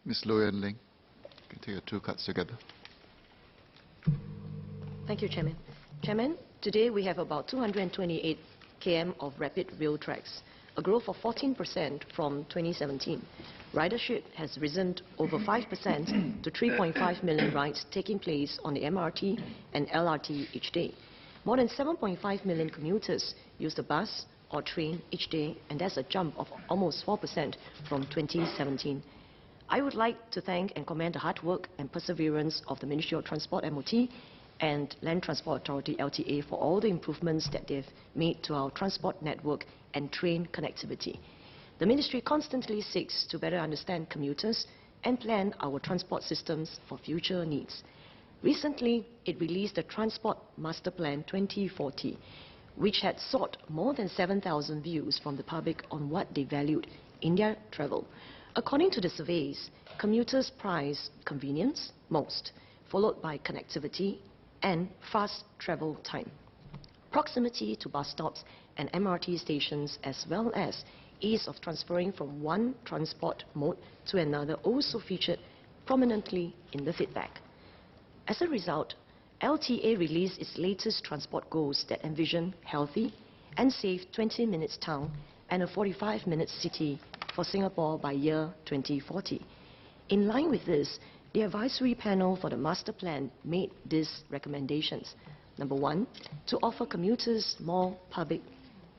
Ms. Low Yen Ling, you can take your two cards together. Thank you, Chairman. Chairman, today we have about 228 km of rapid rail tracks, a growth of 14% from 2017. Ridership has risen over 5% to 3.5 million rides taking place on the MRT and LRT each day. More than 7.5 million commuters use the bus or train each day, and that's a jump of almost 4% from 2017. I would like to thank and commend the hard work and perseverance of the Ministry of Transport MOT and Land Transport Authority LTA for all the improvements that they've made to our transport network and train connectivity. The Ministry constantly seeks to better understand commuters and plan our transport systems for future needs. Recently, it released the Transport Master Plan 2040, which had sought more than 7,000 views from the public on what they valued in their travel. According to the surveys, commuters prize convenience most, followed by connectivity and fast travel time. Proximity to bus stops and MRT stations, as well as ease of transferring from one transport mode to another, also featured prominently in the feedback. As a result, LTA released its latest transport goals that envision healthy and safe 20-minute town and a 45-minute city for Singapore by year 2040. In line with this, the advisory panel for the master plan made these recommendations. Number one, to offer commuters more public,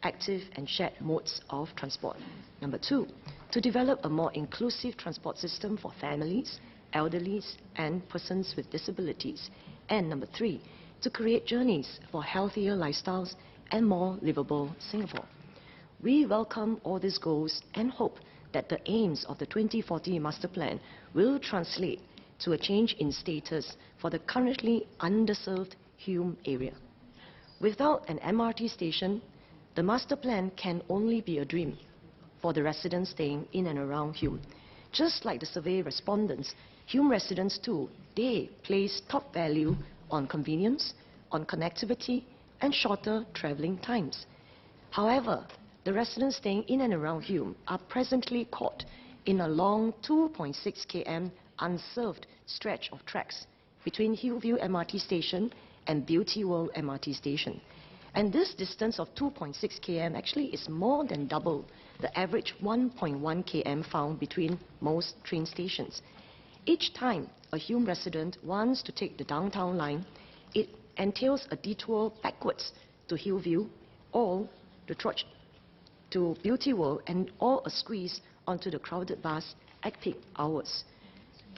active and shared modes of transport. Number two, to develop a more inclusive transport system for families, elderlies and persons with disabilities. And number three, to create journeys for healthier lifestyles and more livable Singapore. We welcome all these goals and hope that the aims of the 2040 Master Plan will translate to a change in status for the currently underserved Hume area. Without an MRT station, the Master Plan can only be a dream for the residents staying in and around Hume. Just like the survey respondents, Hume residents too, they place top value on convenience, on connectivity and shorter travelling times. However, the residents staying in and around Hume are presently caught in a long 2.6 km unserved stretch of tracks between Hillview MRT station and Beauty World MRT station. And this distance of 2.6 km actually is more than double the average 1.1 km found between most train stations. Each time a Hume resident wants to take the downtown line, it entails a detour backwards to Hillview or the trudge to Beauty World and or a squeeze onto the crowded bus at peak hours.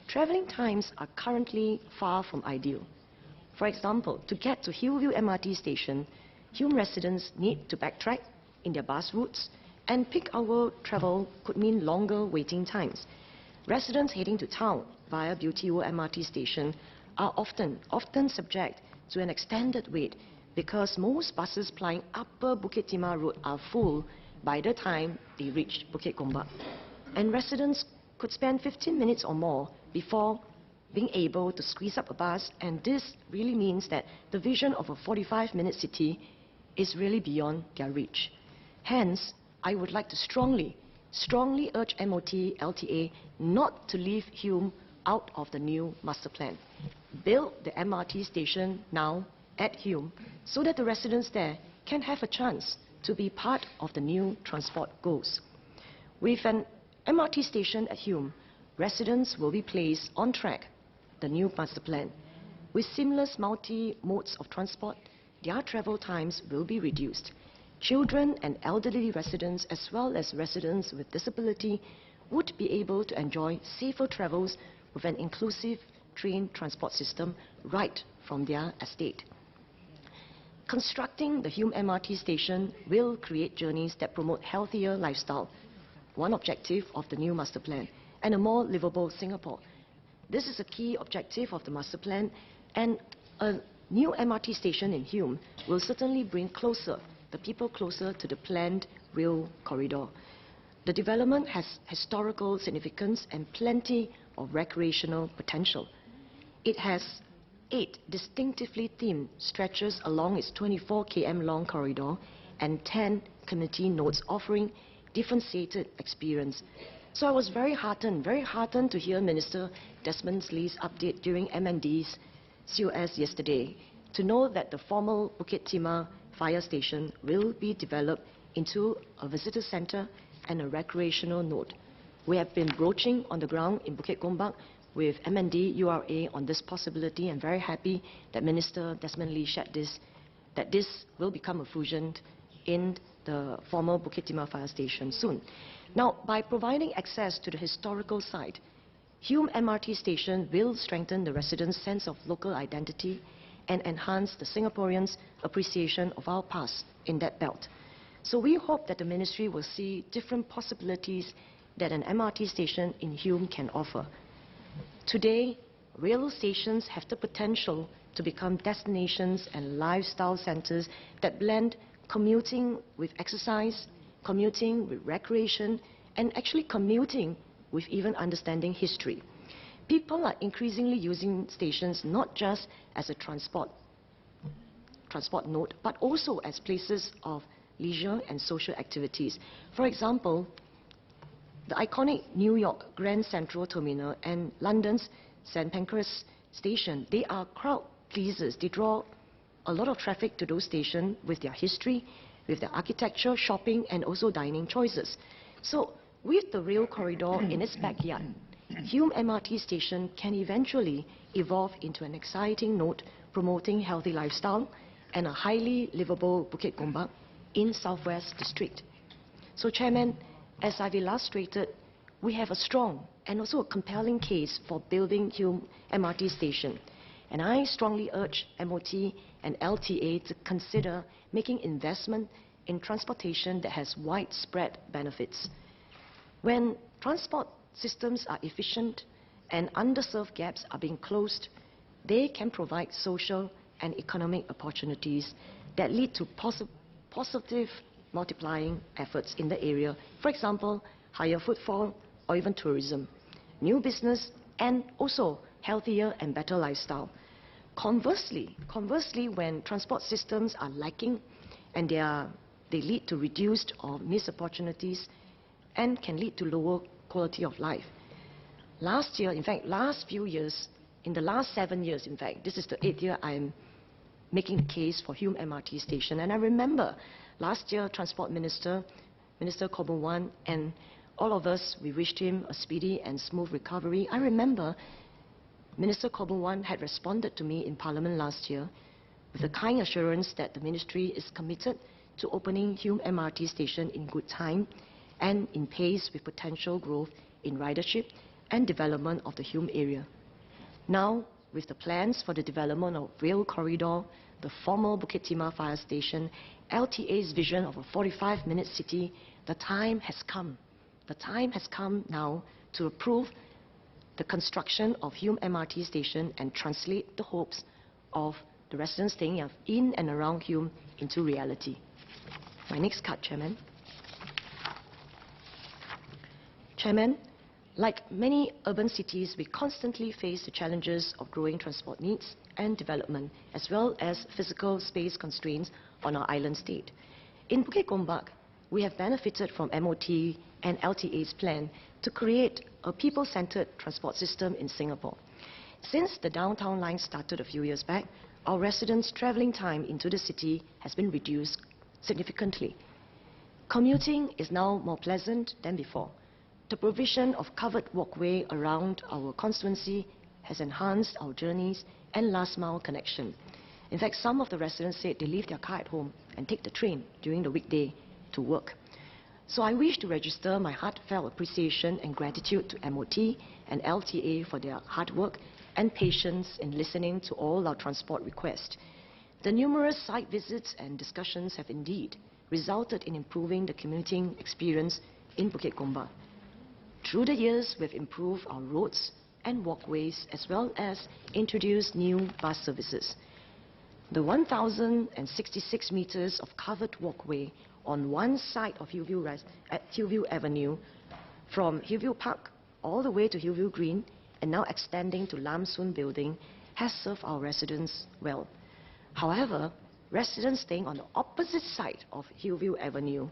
Travelling times are currently far from ideal. For example, to get to Hillview MRT station, Hume residents need to backtrack in their bus routes, and peak hour travel could mean longer waiting times. Residents heading to town via Beauty World MRT station are often subject to an extended wait because most buses plying Upper Bukit Timah Road are full by the time they reach Bukit Gombak. And residents could spend 15 minutes or more before being able to squeeze up a bus, and this really means that the vision of a 45-minute city is really beyond their reach. Hence, I would like to strongly urge MOT, LTA not to leave Hume out of the new master plan. Build the MRT station now at Hume so that the residents there can have a chance to be part of the new transport goals. With an MRT station at Hume, residents will be placed on track, the new master plan. With seamless multi-modes of transport, their travel times will be reduced. Children and elderly residents, as well as residents with disability, would be able to enjoy safer travels with an inclusive train transport system right from their estate. Constructing the Hume MRT station will create journeys that promote healthier lifestyle, one objective of the new master plan, and a more livable Singapore. This is a key objective of the master plan, and a new MRT station in Hume will certainly bring the people closer to the planned rail corridor. The development has historical significance and plenty of recreational potential. It has 8 distinctively themed stretches along its 24 km long corridor and 10 community nodes offering differentiated experience. So I was very heartened to hear Minister Desmond Lee's update during MND's COS yesterday, to know that the former Bukit Timah fire station will be developed into a visitor center and a recreational node. We have been broaching on the ground in Bukit Gombak with MND, URA on this possibility, and very happy that Minister Desmond Lee shared this, that this will become a fusion in the former Bukit Timah fire station soon. Now, by providing access to the historical site, Hume MRT station will strengthen the residents' sense of local identity and enhance the Singaporeans' appreciation of our past in that belt. So we hope that the ministry will see different possibilities that an MRT station in Hume can offer. Today, rail stations have the potential to become destinations and lifestyle centers that blend commuting with exercise, commuting with recreation, and actually commuting with even understanding history. People are increasingly using stations not just as a transport node, but also as places of leisure and social activities. For example, the iconic New York Grand Central Terminal and London's St. Pancras Station, they are crowd pleasers. They draw a lot of traffic to those stations with their history, with their architecture, shopping, and also dining choices. So with the rail corridor in its backyard, Hume MRT station can eventually evolve into an exciting node promoting healthy lifestyle and a highly livable Bukit Gombak in Southwest District. So Chairman, as I've illustrated, we have a strong and also a compelling case for building Hume MRT station. And I strongly urge MOT and LTA to consider making investment in transportation that has widespread benefits. When transport systems are efficient and underserved gaps are being closed, they can provide social and economic opportunities that lead to positive multiplying efforts in the area. For example, higher footfall or even tourism, new business, and also healthier and better lifestyle. Conversely, when transport systems are lacking and they lead to reduced or missed opportunities and can lead to lower quality of life. Last year, in fact, last few years, in the last 7 years, in fact, this is the 8th year I'm making the case for Hume MRT station. And I remember last year, Transport Minister, Minister Koh Boon Wan, and all of us, we wished him a speedy and smooth recovery. I remember Minister Koh Boon Wan had responded to me in Parliament last year with the kind assurance that the ministry is committed to opening Hume MRT station in good time and in pace with potential growth in ridership and development of the Hume area. Now, with the plans for the development of rail corridor, the former Bukit Timah fire station, LTA's vision of a 45-minute city, the time has come. The time has come now to approve the construction of Hume MRT station and translate the hopes of the residents staying in and around Hume into reality. My next card, Chairman. Chairman, like many urban cities, we constantly face the challenges of growing transport needs and development, as well as physical space constraints on our island state. In Bukit Gombak, we have benefited from MOT and LTA's plan to create a people-centered transport system in Singapore. Since the downtown line started a few years back, our residents' travelling time into the city has been reduced significantly. Commuting is now more pleasant than before. The provision of covered walkway around our constituency has enhanced our journeys and last-mile connection. In fact, some of the residents said they leave their car at home and take the train during the weekday to work. So I wish to register my heartfelt appreciation and gratitude to MOT and LTA for their hard work and patience in listening to all our transport requests. The numerous site visits and discussions have indeed resulted in improving the commuting experience in Bukit Gombak. Through the years, we've improved our roads and walkways as well as introduced new bus services. The 1,066 meters of covered walkway on one side of Hillview Avenue, from Hillview Park all the way to Hillview Green and now extending to Lam Soon Building, has served our residents well. However, residents staying on the opposite side of Hillview Avenue,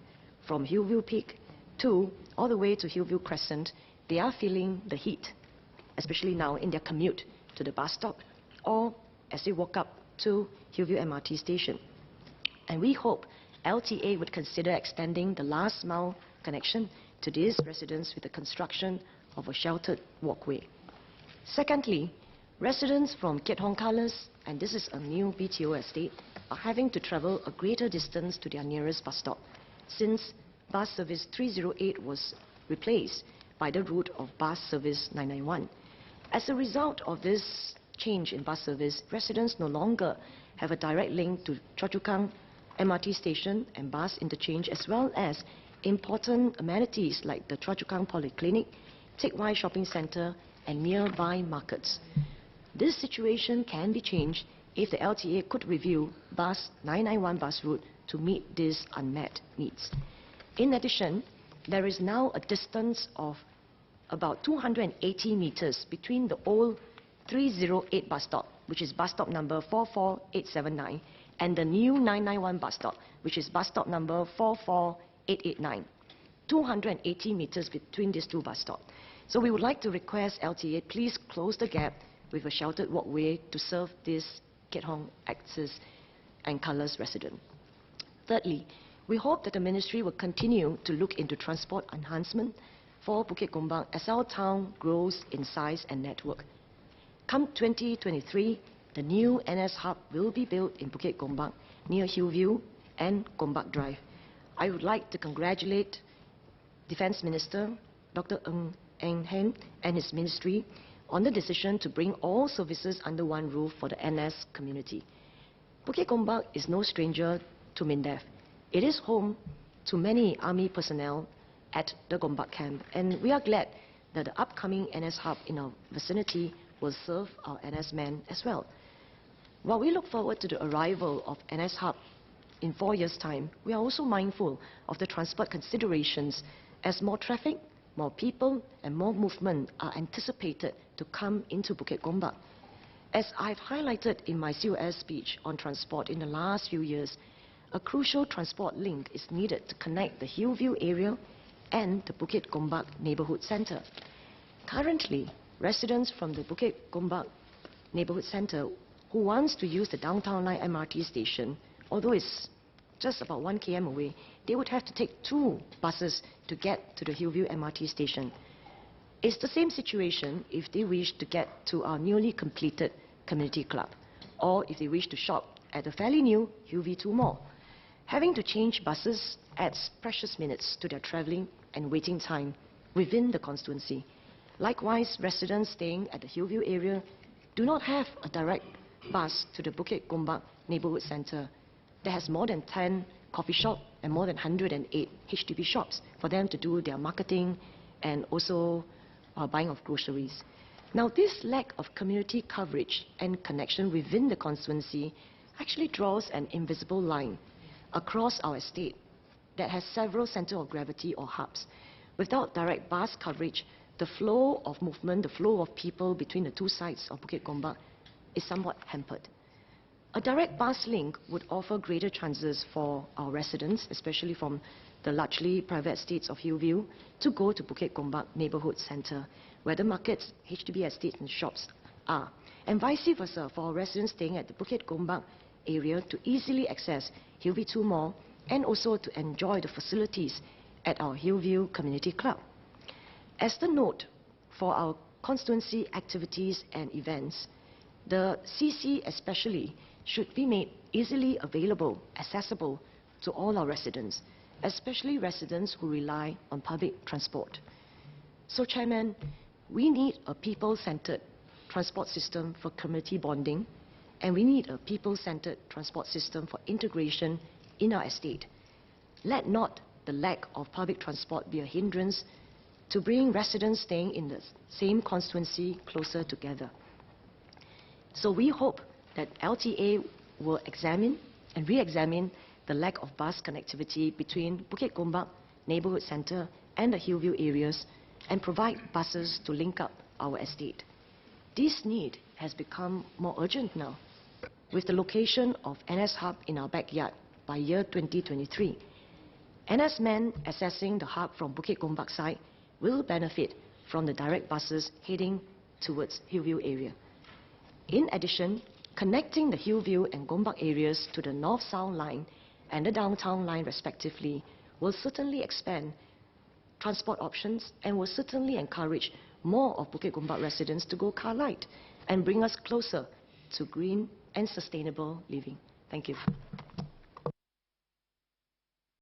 from Hillview Peak 2 all the way to Hillview Crescent, they are feeling the heat, especially now in their commute to the bus stop or as they walk up to Hillview MRT station. And we hope LTA would consider extending the last mile connection to these residents with the construction of a sheltered walkway. Secondly, residents from Keat Hong Colours, and this is a new BTO estate, are having to travel a greater distance to their nearest bus stop, since bus service 308 was replaced by the route of bus service 991. As a result of this change in bus service, residents no longer have a direct link to Choa Chu Kang MRT station and bus interchange, as well as important amenities like the Choa Chu Kang Polyclinic, Teck Whye Shopping Centre, and nearby markets. This situation can be changed if the LTA could review bus 991 bus route to meet these unmet needs. In addition, there is now a distance of about 280 meters between the old 308 bus stop, which is bus stop number 44879, and the new 991 bus stop, which is bus stop number 44889. 280 meters between these two bus stops. So we would like to request LTA, please close the gap with a sheltered walkway to serve this Keat Hong Access and Colours resident. Thirdly, we hope that the ministry will continue to look into transport enhancement for Bukit Gombak as our town grows in size and network. Come 2023, the new NS hub will be built in Bukit Gombak near Hillview and Gombak Drive. I would like to congratulate Defence Minister Dr. Eng Hen and his ministry on the decision to bring all services under one roof for the NS community. Bukit Gombak is no stranger to MINDEF. It is home to many army personnel at the Gombak camp, and we are glad that the upcoming NS hub in our vicinity will serve our NS men as well. While we look forward to the arrival of NS hub in 4 years' time, we are also mindful of the transport considerations as more traffic, more people, and more movement are anticipated to come into Bukit Gombak. As I've highlighted in my COS speech on transport in the last few years, a crucial transport link is needed to connect the Hillview area and the Bukit Gombak Neighbourhood Centre. Currently, residents from the Bukit Gombak Neighbourhood Centre who wants to use the Downtown Line MRT station, although it's just about 1 km away, they would have to take 2 buses to get to the Hillview MRT station. It's the same situation if they wish to get to our newly completed community club, or if they wish to shop at the fairly new Hillview 2 Mall. Having to change buses adds precious minutes to their travelling and waiting time within the constituency. Likewise, residents staying at the Hillview area do not have a direct bus to the Bukit Gombak Neighbourhood Centre that has more than 10 coffee shops and more than 108 HDB shops for them to do their marketing and also buying of groceries. Now, this lack of community coverage and connection within the constituency actually draws an invisible line across our estate that has several centres of gravity or hubs. Without direct bus coverage, the flow of movement, the flow of people between the two sides of Bukit Gombak is somewhat hampered. A direct bus link would offer greater chances for our residents, especially from the largely private estates of Hillview, to go to Bukit Gombak Neighbourhood Centre, where the markets, HDB estates and shops are, and vice versa for our residents staying at the Bukit Gombak area to easily access Hillview 2 Mall and also to enjoy the facilities at our Hillview Community Club. As the note for our constituency activities and events, the CC especially should be made easily available, accessible to all our residents, especially residents who rely on public transport. So, Chairman, we need a people-centered transport system for community bonding, and we need a people-centered transport system for integration in our estate. Let not the lack of public transport be a hindrance to bring residents staying in the same constituency closer together. So we hope that LTA will examine and re-examine the lack of bus connectivity between Bukit Gombak Neighbourhood Centre and the Hillview areas and provide buses to link up our estate. This need has become more urgent now, with the location of NS Hub in our backyard by year 2023. NS men accessing the hub from Bukit Gombak side will benefit from the direct buses heading towards Hillview area. In addition, connecting the Hillview and Gombak areas to the North-South line and the Downtown line respectively will certainly expand transport options and will certainly encourage more of Bukit Gombak residents to go car light and bring us closer to green and sustainable living. Thank you.